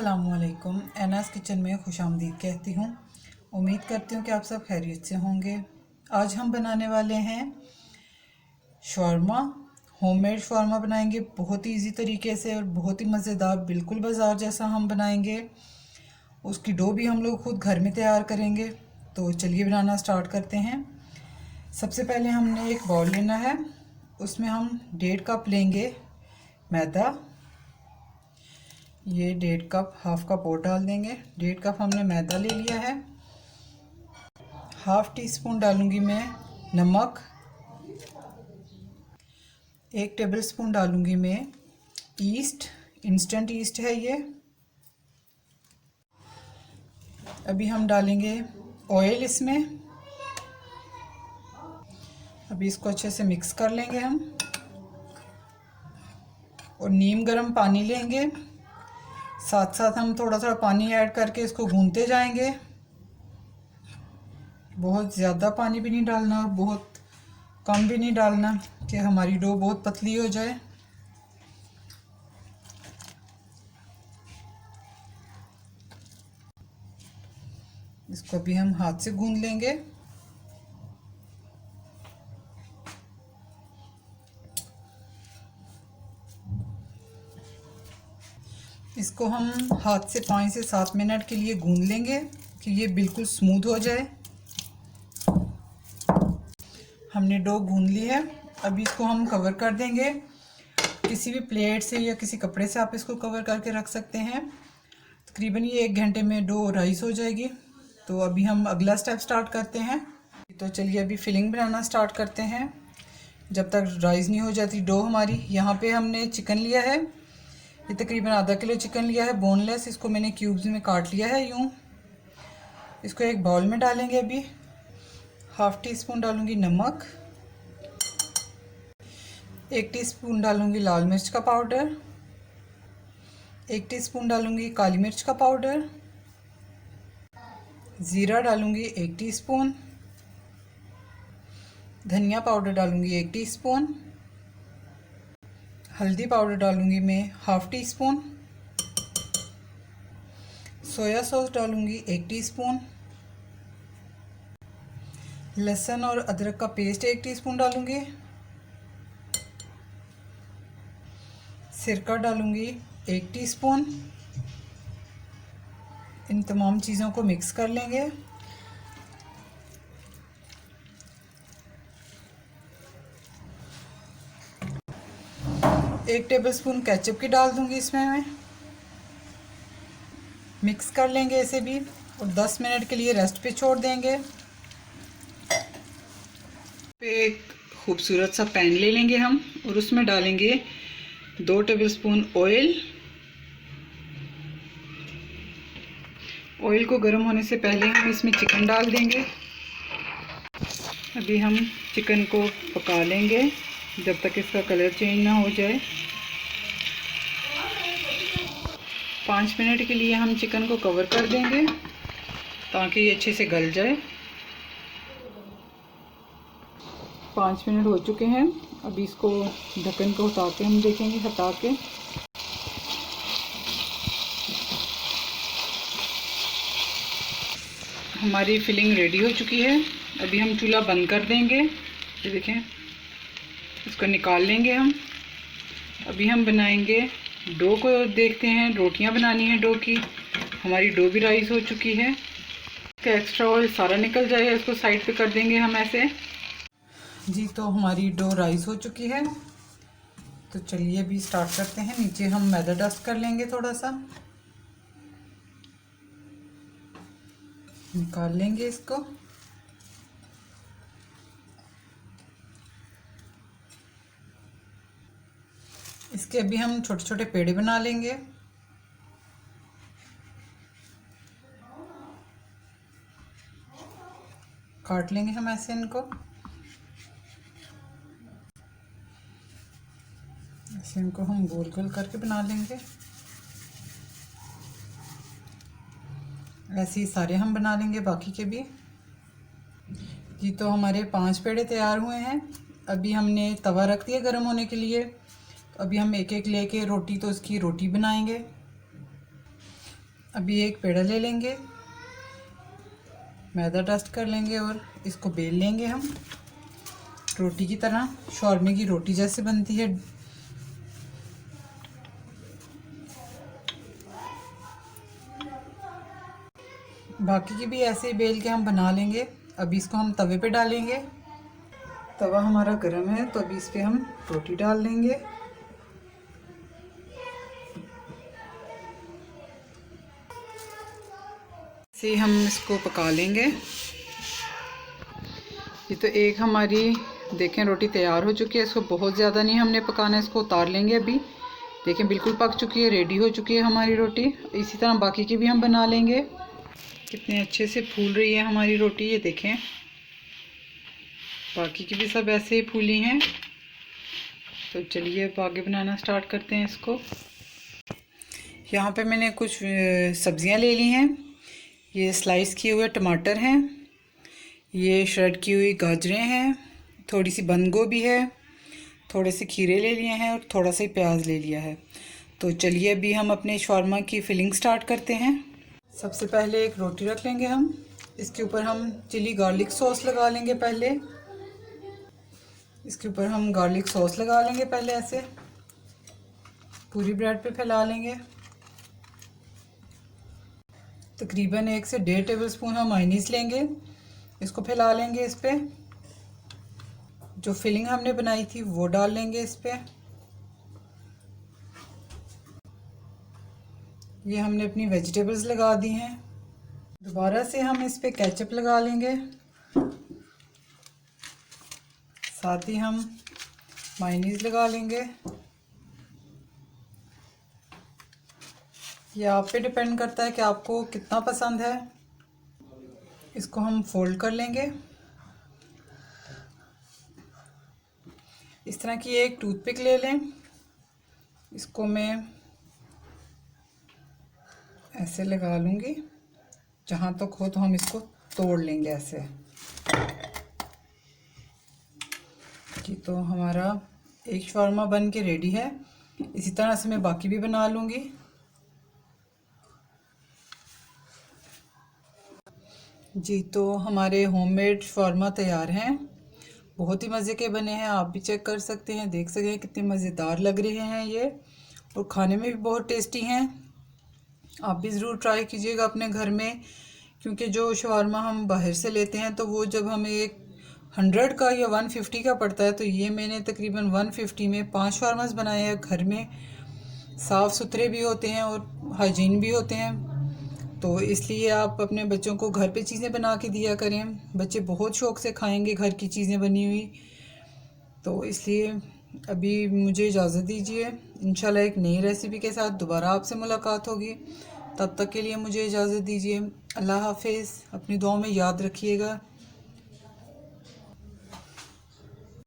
अस्सलामुअलैकुम। एनास किचन में खुशामदीद कहती हूँ। उम्मीद करती हूँ कि आप सब खैरियत से होंगे। आज हम बनाने वाले हैं शवारमा। होममेड शवारमा बनाएंगे बहुत ही इजी तरीके से और बहुत ही मज़ेदार, बिल्कुल बाज़ार जैसा हम बनाएंगे। उसकी डो भी हम लोग खुद घर में तैयार करेंगे। तो चलिए बनाना स्टार्ट करते हैं। सबसे पहले हमने एक बाउल लेना है, उसमें हम 1.5 कप लेंगे मैदा। ये 1.5 कप, हाफ कप और डाल देंगे। 1.5 कप हमने मैदा ले लिया है। हाफ टी स्पून डालूंगी मैं नमक। 1 टेबल स्पून डालूंगी मैं ईस्ट, इंस्टेंट ईस्ट है ये। अभी हम डालेंगे ऑयल इसमें। अभी इसको अच्छे से मिक्स कर लेंगे हम और नीम गर्म पानी लेंगे। साथ साथ हम थोड़ा थोड़ा पानी ऐड करके इसको गूंथते जाएंगे। बहुत ज़्यादा पानी भी नहीं डालना और बहुत कम भी नहीं डालना कि हमारी डो बहुत पतली हो जाए। इसको भी हम हाथ से गूंथ लेंगे। इसको हम हाथ से 5 से 7 मिनट के लिए गूंथ लेंगे कि ये बिल्कुल स्मूथ हो जाए। हमने डो गूंथ ली है। अभी इसको हम कवर कर देंगे किसी भी प्लेट से या किसी कपड़े से। आप इसको कवर करके रख सकते हैं। तकरीबन ये 1 घंटे में डो राइस हो जाएगी। तो अभी हम अगला स्टेप स्टार्ट करते हैं। तो चलिए अभी फिलिंग बनाना स्टार्ट करते हैं जब तक राइस नहीं हो जाती डो हमारी। यहाँ पे हमने चिकन लिया है, ये तकरीबन आधा किलो चिकन लिया है, बोनलेस। इसको मैंने क्यूब्स में काट लिया है यूँ। इसको एक बाउल में डालेंगे। अभी हाफ टी स्पून डालूंगी नमक, 1 टीस्पून डालूंगी लाल मिर्च का पाउडर, 1 टीस्पून डालूंगी काली मिर्च का पाउडर, ज़ीरा डालूंगी 1 टीस्पून, धनिया पाउडर डालूंगी 1 टीस्पून, हल्दी पाउडर डालूंगी मैं half tea spoon, soya sauce डालूंगी 1 टीस्पून, लहसुन और अदरक का पेस्ट 1 टीस्पून डालूंगी, सिरका डालूंगी 1 टीस्पून। इन तमाम चीज़ों को मिक्स कर लेंगे। एक टेबलस्पून केचप की डाल दूंगी इसमें मैं। मिक्स कर लेंगे इसे भी और 10 मिनट के लिए रेस्ट पे छोड़ देंगे। पे एक खूबसूरत सा पैन ले लेंगे हम और उसमें डालेंगे 2 टेबलस्पून ऑयल। ऑयल को गर्म होने से पहले हम इसमें चिकन डाल देंगे। अभी हम चिकन को पका लेंगे जब तक इसका कलर चेंज ना हो जाए। 5 मिनट के लिए हम चिकन को कवर कर देंगे ताकि ये अच्छे से गल जाए। 5 मिनट हो चुके हैं। अभी इसको ढक्कन को उतार के हम देखेंगे, हटा के। हमारी फिलिंग रेडी हो चुकी है। अभी हम चूल्हा बंद कर देंगे। ये देखें, इसको निकाल लेंगे हम। अभी हम बनाएंगे डो को, देखते हैं रोटियां बनानी है डो की। हमारी डो भी राइस हो चुकी है। इसका एक्स्ट्रा ऑयल सारा निकल जाएगा। इसको साइड पे कर देंगे हम ऐसे जी। तो हमारी डो राइस हो चुकी है। तो चलिए अभी स्टार्ट करते हैं। नीचे हम मैदा डस्ट कर लेंगे, थोड़ा सा निकाल लेंगे इसको। इसके अभी हम छोटे छोटे पेड़े बना लेंगे। काट लेंगे हम ऐसे इनको। ऐसे इनको हम गोल गोल करके बना लेंगे। ऐसे ही सारे हम बना लेंगे बाकी के भी जी। तो हमारे 5 पेड़े तैयार हुए हैं। अभी हमने तवा रख दिया गर्म होने के लिए। अभी हम एक एक लेके रोटी, तो इसकी रोटी बनाएंगे। अभी एक पेड़ा ले लेंगे, मैदा डस्ट कर लेंगे और इसको बेल लेंगे हम रोटी की तरह, शौरमे की रोटी जैसे बनती है। बाकी की भी ऐसे ही बेल के हम बना लेंगे। अभी इसको हम तवे पे डालेंगे। तवा हमारा गर्म है तो अभी इस पे हम रोटी डाल लेंगे। से हम इसको पका लेंगे। ये तो एक हमारी देखें रोटी तैयार हो चुकी है। इसको बहुत ज़्यादा नहीं हमने पकाना है, इसको उतार लेंगे। अभी देखें बिल्कुल पक चुकी है, रेडी हो चुकी है हमारी रोटी। इसी तरह बाकी की भी हम बना लेंगे। कितने अच्छे से फूल रही है हमारी रोटी, ये देखें। बाकी की भी सब ऐसे ही फूली हैं। तो चलिए अब आगे बनाना स्टार्ट करते हैं इसको। यहाँ पे मैंने कुछ सब्जियाँ ले ली हैं। ये स्लाइस किए हुए टमाटर हैं, ये श्रेड की हुई गाजरें हैं, थोड़ी सी बंद गोभी है, थोड़े से खीरे ले लिए हैं और थोड़ा सा ही प्याज ले लिया है। तो चलिए अभी हम अपने शौरमा की फिलिंग स्टार्ट करते हैं। सबसे पहले एक रोटी रख लेंगे हम, इसके ऊपर हम चिली गार्लिक सॉस लगा लेंगे। पहले इसके ऊपर हम गार्लिक सॉस लगा लेंगे, पहले ऐसे पूरी ब्रेड पे फैला लेंगे। तकरीबन 1 से 1.5 टेबलस्पून हम मायोनीज़ लेंगे, इसको फैला लेंगे। इस पे जो फिलिंग हमने बनाई थी वो डाल लेंगे इस पे। ये हमने अपनी वेजिटेबल्स लगा दी हैं। दोबारा से हम इस पे केचप लगा लेंगे, साथ ही हम मायोनीज़ लगा लेंगे। ये आप पे डिपेंड करता है कि आपको कितना पसंद है। इसको हम फोल्ड कर लेंगे। इस तरह की एक टूथपिक ले लें, इसको मैं ऐसे लगा लूँगी, जहाँ तक हो तो हम इसको तोड़ लेंगे ऐसे। जी तो हमारा एक शौरमा बन के रेडी है। इसी तरह से मैं बाकी भी बना लूँगी। जी तो हमारे होममेड शौरमा तैयार हैं, बहुत ही मज़े के बने हैं। आप भी चेक कर सकते हैं, देख सकते हैं कितने मज़ेदार लग रहे हैं ये, और खाने में भी बहुत टेस्टी हैं। आप भी ज़रूर ट्राई कीजिएगा अपने घर में, क्योंकि जो शवारमा हम बाहर से लेते हैं तो वो जब हमें 100 का या 150 का पड़ता है, तो ये मैंने तकरीबन 150 में 5 शवारमास बनाए हैं घर में। साफ़ सुथरे भी होते हैं और हाइजीन भी होते हैं। तो इसलिए आप अपने बच्चों को घर पे चीज़ें बना के दिया करें, बच्चे बहुत शौक़ से खाएंगे घर की चीज़ें बनी हुई। तो इसलिए अभी मुझे इजाज़त दीजिए, इंशाल्लाह एक नई रेसिपी के साथ दोबारा आपसे मुलाकात होगी। तब तक के लिए मुझे इजाज़त दीजिए। अल्लाह हाफ़िज़। अपनी दुआओं में याद रखिएगा।